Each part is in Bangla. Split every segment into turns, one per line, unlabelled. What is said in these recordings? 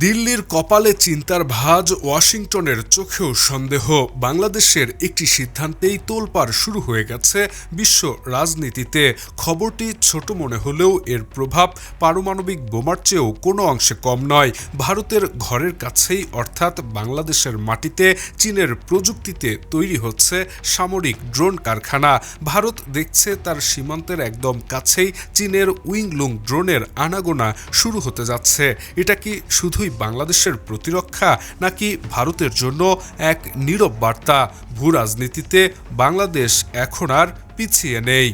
দিল্লির কপালে চিন্তার ভাঁজ, ওয়াশিংটনের চোখেও সন্দেহ। বাংলাদেশের একটি সিদ্ধান্তেই তোলপাড় শুরু হয়ে গেছে বিশ্ব রাজনীতিতে। খবরটি ছোট মনে হলেও এর প্রভাব পারমাণবিক বোমার চেয়েও কোনো অংশে কম নয়। ভারতের ঘরের কাছেই অর্থাৎ বাংলাদেশের মাটিতে চীনের প্রযুক্তিতে তৈরি হচ্ছে সামরিক ড্রোন কারখানা। ভারত দেখছে তার সীমান্তের একদম কাছেই চীনের উইংলুং ড্রোনের আনাগোনা শুরু হতে যাচ্ছে। এটা কি শুধুই বাংলাদেশের প্রতিরক্ষা, নাকি ভারতের জন্য এক নীরব বার্তা? ভূ রাজনীতিতে বাংলাদেশ এখন আর পিছিয়ে নেই।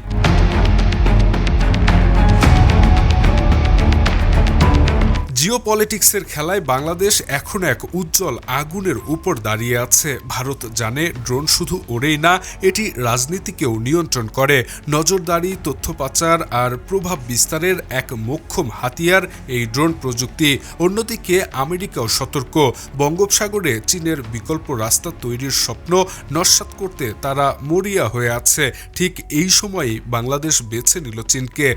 জিওপলিটিক্সের খেলায় বাংলাদেশ এখন এক উজ্জ্বল আগুনের উপর দাঁড়িয়ে আছে। ভারত জানে ড্রোন শুধু ওড়েই না, এটি রাজনীতিকেও নিয়ন্ত্রণ করে। নজরদারি, তথ্য পাচার আর প্রভাব বিস্তারের এক মোক্ষম হাতিয়ার এই ড্রোন প্রযুক্তি। অন্যদিকে আমেরিকাও সতর্ক। বঙ্গোপসাগরে চীনের বিকল্প রাস্তা তৈরির স্বপ্ন নস্যাৎ করতে তারা মরিয়া হয়ে আছে। ঠিক এই সময়েই বাংলাদেশ বেছে নিল চীনকে।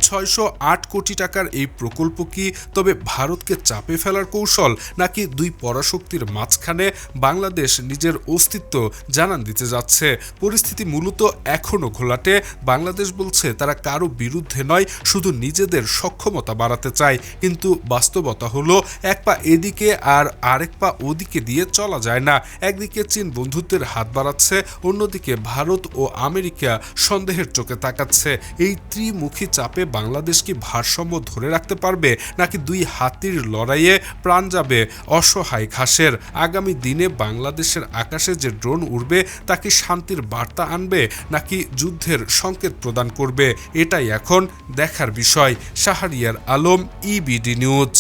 608 কোটি টাকার এই প্রকল্প কি তবে ভারতকে চাপে ফেলার কৌশল, নাকি দুই পরাশক্তির মাঝখানে বাংলাদেশ নিজের অস্তিত্ব জানান দিতে যাচ্ছে? পরিস্থিতি মূলত এখনও ঘোলাটে। বাংলাদেশ বলছে তারা কারো বিরুদ্ধে নয়, শুধু নিজেদের সক্ষমতা বাড়াতে চায়। কিন্তু বাস্তবতা হলো এক পা এদিকে আর আরেক পা ওদিকে দিয়ে চলা যায় না। একদিকে চীন বন্ধুত্বের হাত বাড়াচ্ছে, অন্যদিকে ভারত ও আমেরিকা সন্দেহের চোখে তাকাচ্ছে। এই ত্রিমুখী চাপে বাংলাদেশ কি ভারসাম্য ধরে রাখতে পারবে, নাকি দুই হাতির লড়াইয়ে প্রাণ যাবে অসহায় ঘাসের? আগামী দিনে বাংলাদেশের আকাশে যে ড্রোন উড়বে তা কি শান্তির বার্তা আনবে, নাকি যুদ্ধের সংকেত প্রদান করবে? এটাই এখন দেখার বিষয়। Shahriar Alam, EBD news.